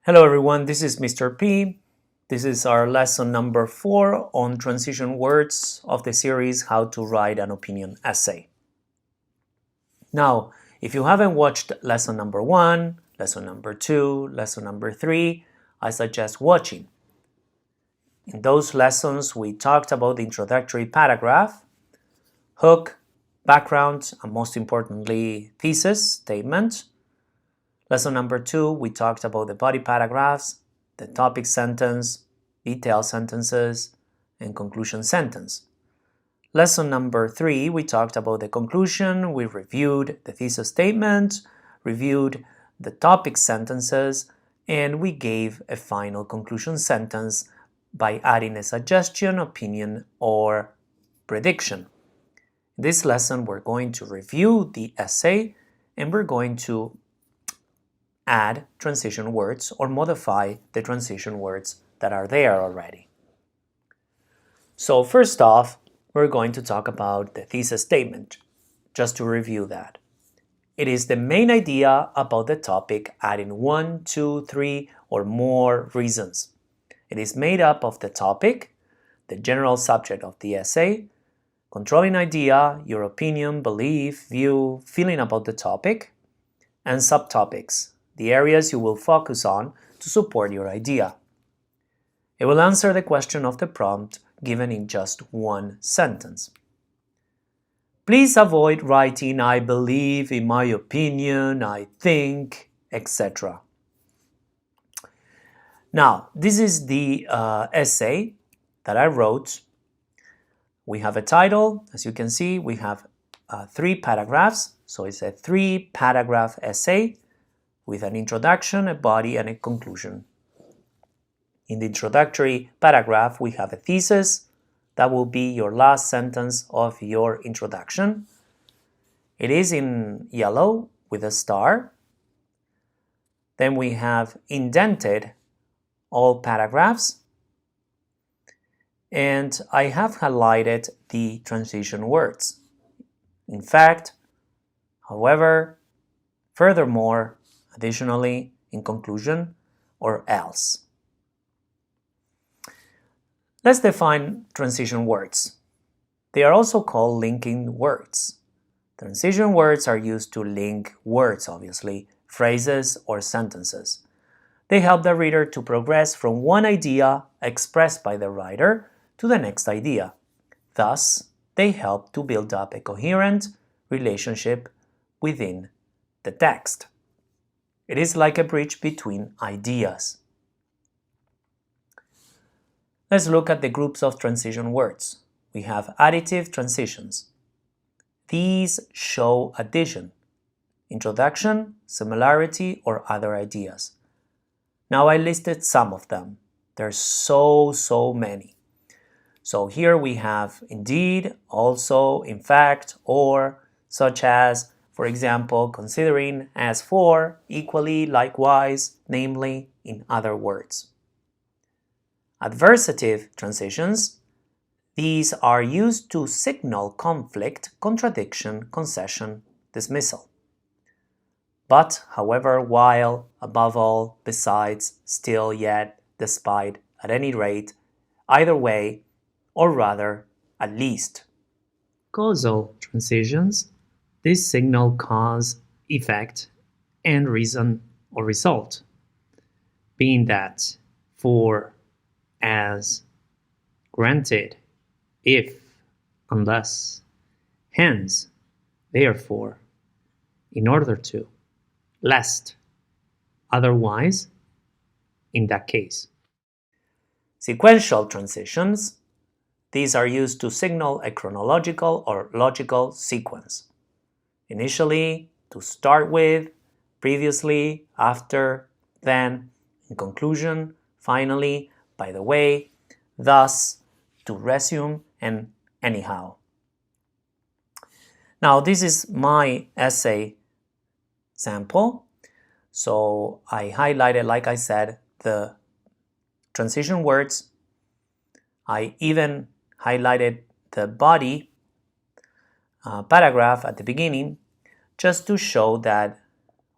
Hello everyone, this is Mr. P. This is our lesson number 4 on transition words of the series How to Write an Opinion Essay. Now, if you haven't watched lesson number 1, lesson number 2, lesson number 3, I suggest watching. In those lessons, we talked about the introductory paragraph, hook, background, and most importantly, thesis statement. Lesson number 2, we talked about the body paragraphs, the topic sentence, detail sentences, and conclusion sentence. Lesson number 3, we talked about the conclusion, we reviewed the thesis statement, reviewed the topic sentences, and we gave a final conclusion sentence by adding a suggestion, opinion, or prediction. In this lesson, we're going to review the essay, and we're going to add transition words or modify the transition words that are there already. So first off, we're going to talk about the thesis statement, just to review that. It is the main idea about the topic, adding 1, 2, 3, or more reasons. It is made up of the topic, the general subject of the essay, controlling idea, your opinion, belief, view, feeling about the topic, and subtopics, the areas you will focus on to support your idea. It will answer the question of the prompt given in just one sentence. Please avoid writing I believe, in my opinion, I think, etc. Now, this is the essay that I wrote. We have a title. As you can see, we have 3 paragraphs. So it's a 3-paragraph essay with an introduction, a body, and a conclusion. In the introductory paragraph, we have a thesis. That will be your last sentence of your introduction. It is in yellow with a star. Then we have indented all paragraphs. And I have highlighted the transition words. In fact, however, furthermore, additionally, in conclusion, or else. Let's define transition words. They are also called linking words. Transition words are used to link words, obviously, phrases or sentences. They help the reader to progress from one idea expressed by the writer to the next idea. Thus, they help to build up a coherent relationship within the text. It is like a bridge between ideas. Let's look at the groups of transition words. We have additive transitions. These show addition, introduction, similarity, or other ideas. Now I listed some of them. There's so many. So here we have indeed, also, in fact, or, such as, for example, considering, as for, equally, likewise, namely, in other words. Adversative transitions. These are used to signal conflict, contradiction, concession, dismissal. But, however, while, above all, besides, still, yet, despite, at any rate, either way, or rather, at least. Causal transitions. These signal cause, effect, and reason or result, being that, for, as, granted, if, unless, hence, therefore, in order to, lest, otherwise, in that case. Sequential transitions. These are used to signal a chronological or logical sequence. Initially, to start with, previously, after, then, in conclusion, finally, by the way, thus, to resume, and anyhow. Now, this is my essay sample. So I highlighted, like I said, the transition words. I even highlighted the body paragraph at the beginning just to show that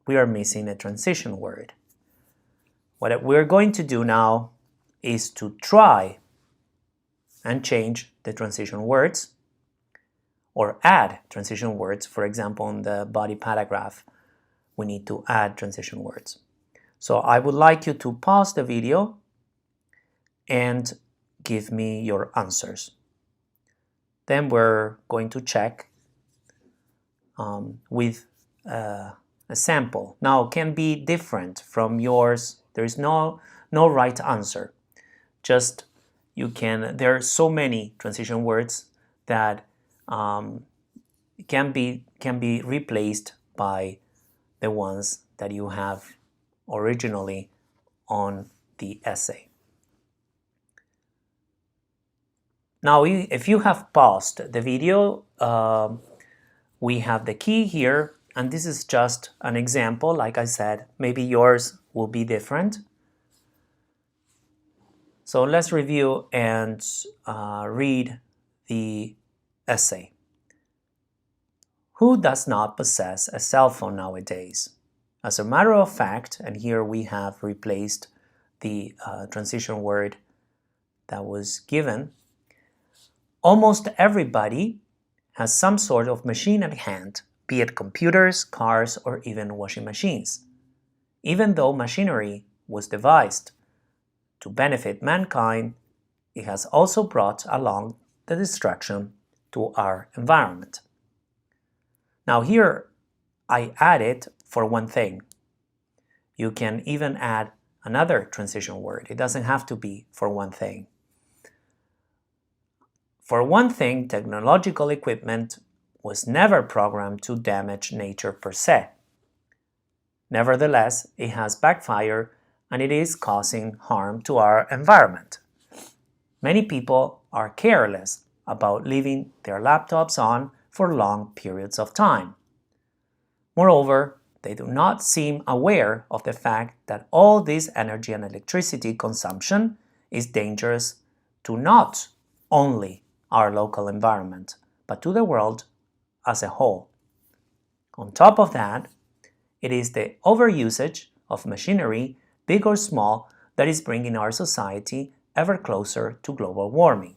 we are missing a transition word. What we're going to do now is to try and change the transition words or add transition words. For example, in the body paragraph, we need to add transition words. So I would like you to pause the video and give me your answers. Then we're going to check with a sample. Now, it can be different from yours. There is no right answer. Just there are so many transition words that can be replaced by the ones that you have originally on the essay. Now, if you have paused the video, we have the key here, and this is just an example. Like I said, maybe yours will be different. So let's review and read the essay. Who does not possess a cell phone nowadays? As a matter of fact, and here we have replaced the transition word that was given, almost everybody has some sort of machine at hand, be it computers, cars, or even washing machines. Even though machinery was devised to benefit mankind, it has also brought along the destruction to our environment. Now here I added for one thing. You can even add another transition word. It doesn't have to be for one thing. For one thing, technological equipment was never programmed to damage nature per se. Nevertheless, it has backfired and it is causing harm to our environment. Many people are careless about leaving their laptops on for long periods of time. Moreover, they do not seem aware of the fact that all this energy and electricity consumption is dangerous to not only our local environment, but to the world as a whole. On top of that, it is the overusage of machinery, big or small, that is bringing our society ever closer to global warming.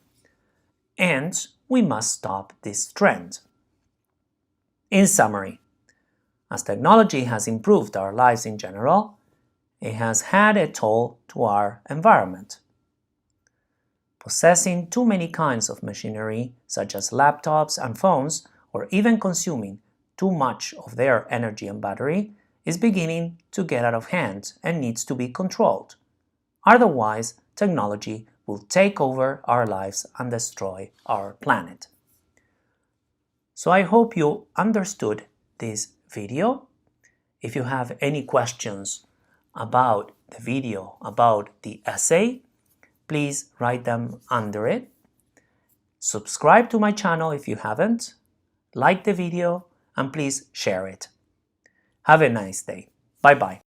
And we must stop this trend. In summary, as technology has improved our lives in general, it has had a toll to our environment. Possessing too many kinds of machinery, such as laptops and phones, or even consuming too much of their energy and battery, is beginning to get out of hand and needs to be controlled. Otherwise, technology will take over our lives and destroy our planet. So I hope you understood this video. If you have any questions about the video, about the essay, please write them under it. Subscribe to my channel if you haven't, like the video, and please share it. Have a nice day. Bye-bye.